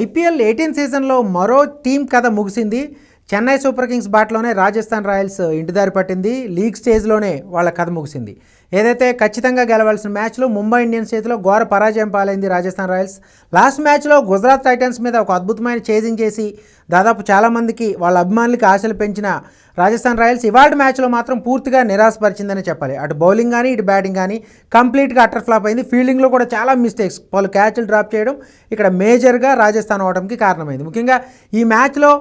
IPL 18 సీజన్లో మరో team కథ ముగిసింది. చెన్నై సూపర్ కింగ్స్ బాటలోనే రాజస్థాన్ రాయల్స్ ఇంటిదారి పట్టింది. లీగ్ స్టేజ్లోనే వాళ్ళ కథ ముగిసింది. ఏదైతే ఖచ్చితంగా గెలవాల్సిన మ్యాచ్లో ముంబై ఇండియన్స్ చేతిలో ఘోర పరాజయం పాలైంది రాజస్థాన్ రాయల్స్. లాస్ట్ మ్యాచ్లో గుజరాత్ టైటన్స్ మీద ఒక అద్భుతమైన చేజింగ్ చేసి దాదాపు చాలామందికి వాళ్ళ అభిమానులకి ఆశలు పెంచిన రాజస్థాన్ రాయల్స్ ఇవాళ మ్యాచ్లో మాత్రం పూర్తిగా నిరాశపరిచిందని చెప్పాలి. అటు బౌలింగ్ కానీ ఇటు బ్యాటింగ్ కానీ కంప్లీట్గా అటర్ ఫ్లాప్ అయింది. ఫీల్డింగ్లో కూడా చాలా మిస్టేక్స్, పలు క్యాచ్లు డ్రాప్ చేయడం ఇక్కడ మేజర్గా రాజస్థాన్ ఓవడంకి కారణమైంది. ముఖ్యంగా ఈ మ్యాచ్లో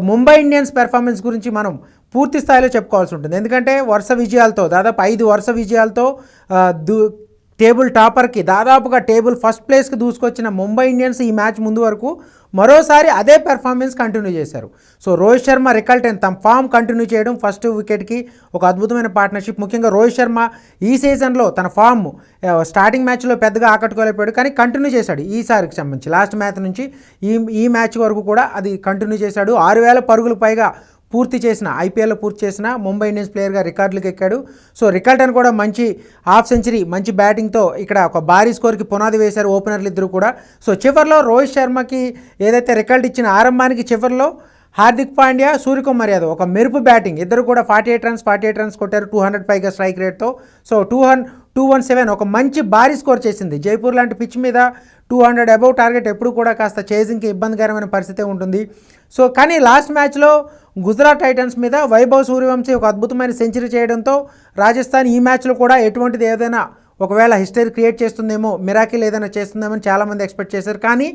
ముంబై ఇండియన్స్ పెర్ఫార్మెన్స్ గురించి మనం పూర్తి స్థాయిలో చెప్పుకోవాల్సి ఉంటుంది. ఎందుకంటే వరుస విజయాలతో దాదాపు 5 వరుస విజయాలతో టేబుల్ టాపర్కి దాదాపుగా టేబుల్ ఫస్ట్ ప్లేస్కి దూసుకొచ్చిన ముంబై ఇండియన్స్ ఈ మ్యాచ్ ముందు వరకు మరోసారి అదే పెర్ఫార్మెన్స్ కంటిన్యూ చేశారు. సో రోహిత్ శర్మ రికల్టెన్ తమ ఫామ్ కంటిన్యూ చేయడం, ఫస్ట్ వికెట్కి ఒక అద్భుతమైన పార్ట్నర్షిప్. ముఖ్యంగా రోహిత్ శర్మ ఈ సీజన్లో తన ఫామ్ స్టార్టింగ్ మ్యాచ్లో పెద్దగా ఆకట్టుకోలేకపోయాడు, కానీ కంటిన్యూ చేశాడు. ఈసారికి సంబంధించి లాస్ట్ మ్యాచ్ నుంచి ఈ మ్యాచ్ వరకు కూడా అది కంటిన్యూ చేశాడు. 6,000 పరుగులు పైగా ఐపీఎల్లో పూర్తి చేసిన ముంబై ఇండియన్స్ ప్లేయర్గా రికార్డులకు ఎక్కాడు. సో రికల్టన్ కూడా మంచి హాఫ్ సెంచరీ, మంచి బ్యాటింగ్తో ఇక్కడ ఒక భారీ స్కోర్కి పునాది వేశారు ఓపెనర్లు ఇద్దరు కూడా. సో చివరిలో రోహిత్ శర్మకి ఏదైతే రికల్ట్ ఇచ్చిన ఆరంభానికి చివరిలో హార్దిక్ పాండ్యా, సూర్యకుమార్ యాదవ్ ఒక మెరుపు బ్యాటింగ్, ఇద్దరు కూడా 48 రన్స్ కొట్టారు 200 పైగా స్ట్రైక్ రేట్తో. సో 217 ఒక మంచి భారీ స్కోర్ చేసింది. జైపూర్ లాంటి పిచ్ మీద 200 అబౌవ్ టార్గెట్ ఎప్పుడు కూడా కాస్త చేజింగ్కి ఇబ్బందికరమైన పరిస్థితి ఉంటుంది. సో కానీ లాస్ట్ మ్యాచ్లో గుజరాత్ టైటన్స్ మీద వైభవ్ సూర్యవంశీ ఒక అద్భుతమైన సెంచరీ చేయడంతో రాజస్థాన్ ఈ మ్యాచ్లో కూడా ఎటువంటిది ఏదైనా ఒకవేళ హిస్టరీ క్రియేట్ చేస్తుందేమో, మిరాకిల్ ఏదైనా చేస్తుందేమో చాలామంది ఎక్స్పెక్ట్ చేశారు. కానీ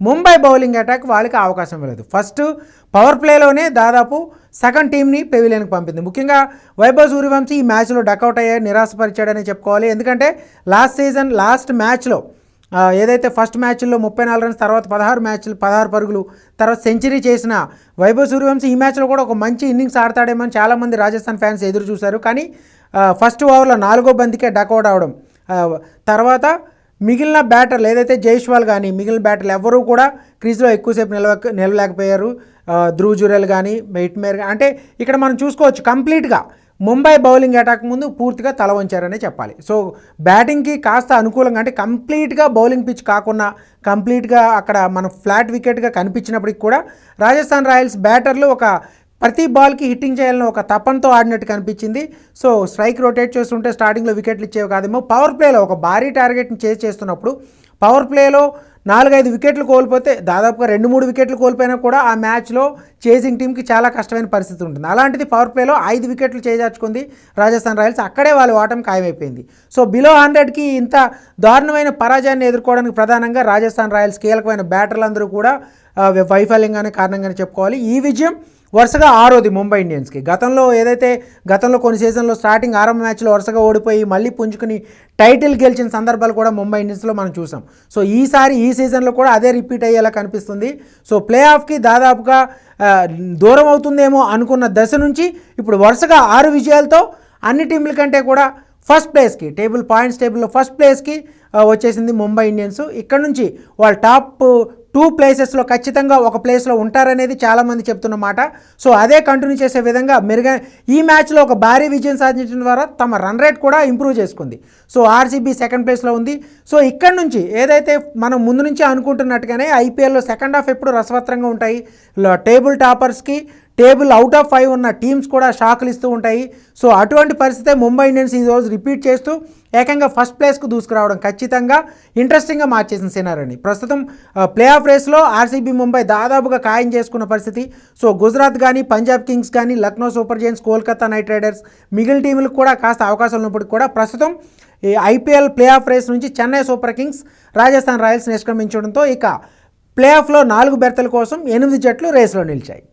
ముంబై బౌలింగ్ అటాక్ వాళ్ళకి అవకాశం ఇవ్వలేదు. ఫస్ట్ పవర్ ప్లేలోనే దాదాపు సగం టీంని పెవిలియన్కి పంపింది. ముఖ్యంగా వైభవ్ సూర్యవంశీ ఈ మ్యాచ్లో డకౌట్ అయ్యాడు, నిరాశపరిచాడని చెప్పుకోవాలి. ఎందుకంటే లాస్ట్ మ్యాచ్లో ఏదైతే ఫస్ట్ మ్యాచ్లో 34 రన్స్, తర్వాత 16 పరుగులు, తర్వాత సెంచరీ చేసిన వైభవ్ సూర్యవంశీ ఈ మ్యాచ్లో కూడా ఒక మంచి ఇన్నింగ్స్ ఆడతాడేమని చాలామంది రాజస్థాన్ ఫ్యాన్స్ ఎదురు చూశారు. కానీ ఫస్ట్ ఓవర్లో 4వ బంతికే డకౌట్ అవడం, తర్వాత మిగిలిన బ్యాటర్లు ఏదైతే జైస్వాల్ కానీ మిగిలిన బ్యాటర్లు ఎవరూ కూడా క్రీజ్లో ఎక్కువసేపు నిలవలేకపోయారు. ధ్రువ్ జురెల్ కానీ మెయిట్మేర్ కానీ, అంటే ఇక్కడ మనం చూసుకోవచ్చు కంప్లీట్గా ముంబై బౌలింగ్ అటాక్ ముందు పూర్తిగా తల వంచారనే చెప్పాలి. సో బ్యాటింగ్కి కాస్త అనుకూలంగా, అంటే కంప్లీట్గా బౌలింగ్ పిచ్ కాకుండా కంప్లీట్గా అక్కడ మనం ఫ్లాట్ వికెట్గా కనిపించినప్పటికి కూడా రాజస్థాన్ రాయల్స్ బ్యాటర్లు ఒక ప్రతి బాల్కి హిట్టింగ్ చేయాలని ఒక తపంతో ఆడినట్టు కనిపించింది. సో స్ట్రైక్ రొటేట్ చేస్తుంటే స్టార్టింగ్లో వికెట్లు ఇచ్చేవి కాదేమో. పవర్ ప్లేలో ఒక భారీ టార్గెట్ని చేస్తున్నప్పుడు పవర్ ప్లేలో 4-5 వికెట్లు కోల్పోతే, దాదాపుగా 2-3 వికెట్లు కోల్పోయినా కూడా ఆ మ్యాచ్లో చేసింగ్ టీంకి చాలా కష్టమైన పరిస్థితి ఉంటుంది. అలాంటిది పవర్ ప్లేలో 5 వికెట్లు చేజార్చుకుంది రాజస్థాన్ రాయల్స్. అక్కడే వాళ్ళ ఓటమి ఖాయమైపోయింది. సో బిలో 100కి ఇంత దారుణమైన పరాజయాన్ని ఎదుర్కోవడానికి ప్రధానంగా రాజస్థాన్ రాయల్స్ కీలకమైన బ్యాటర్లందరూ కూడా వైఫల్యంగానే కారణంగానే చెప్పుకోవాలి. ఈ విజయం వరుసగా 6వది ముంబై ఇండియన్స్కి. గతంలో కొన్ని సీజన్లో స్టార్టింగ్ ఆరంభ మ్యాచ్లో వరుసగా ఓడిపోయి మళ్ళీ పుంజుకుని టైటిల్ గెలిచిన సందర్భాలు కూడా ముంబై ఇండియన్స్లో మనం చూసాం. సో ఈ సీజన్లో కూడా అదే రిపీట్ అయ్యేలా కనిపిస్తుంది. సో ప్లే ఆఫ్కి దాదాపుగా దూరం అవుతుందేమో అనుకున్న దశ నుంచి ఇప్పుడు వరుసగా 6 విజయాలతో అన్ని టీంల కంటే కూడా ఫస్ట్ ప్లేస్కి, పాయింట్స్ టేబుల్లో ఫస్ట్ ప్లేస్కి వచ్చేసింది ముంబై ఇండియన్స్. ఇక్కడ నుంచి వాళ్ళ టాప్ 2 ప్లేసెస్లో ఖచ్చితంగా ఒక ప్లేస్లో ఉంటారనేది చాలామంది చెప్తున్న మాట. సో అదే కంటిన్యూ చేసే విధంగా ఈ మ్యాచ్లో ఒక భారీ విజయం సాధించడం ద్వారా తమ రన్ రేట్ కూడా ఇంప్రూవ్ చేసుకుంది. సో ఆర్సీబీ సెకండ్ ప్లేస్లో ఉంది. సో ఇక్కడ నుంచి ఏదైతే మనం ముందు నుంచి అనుకుంటున్నట్టుగానే ఐపీఎల్లో సెకండ్ హాఫ్ ఎప్పుడు రసవత్రంగా ఉంటాయి. టేబుల్ టాపర్స్కి టేబుల్ అవుట్ ఆఫ్ 5 ఉన్న టీమ్స్ కూడా షాకులు ఇస్తూ ఉంటాయి. సో అటువంటి పరిస్థితే ముంబై ఇండియన్స్ ఈరోజు రిపీట్ చేస్తూ ఏకంగా ఫస్ట్ ప్లేస్కు దూసుకురావడం ఖచ్చితంగా ఇంట్రెస్టింగ్గా మార్చేసిన సినారీని. ప్రస్తుతం ప్లే ఆఫ్ రేస్లో ఆర్సీబీ ముంబై దాదాపుగా ఖాయం చేసుకున్న పరిస్థితి. సో గుజరాత్ కానీ, పంజాబ్ కింగ్స్ కానీ, Lucknow super Giants, Kolkata night riders మిగిలిన టీములకు కూడా కాస్త అవకాశాలు ఉన్నప్పటికీ కూడా ప్రస్తుతం ఈ ఐపీఎల్ ప్లే ఆఫ్ రేస్ నుంచి Chennai Super Kings, Rajasthan Royals నిష్క్రమించడంతో ఇక ప్లే ఆఫ్లో 4 బెర్తల కోసం 8 జట్లు రేస్లో నిలిచాయి.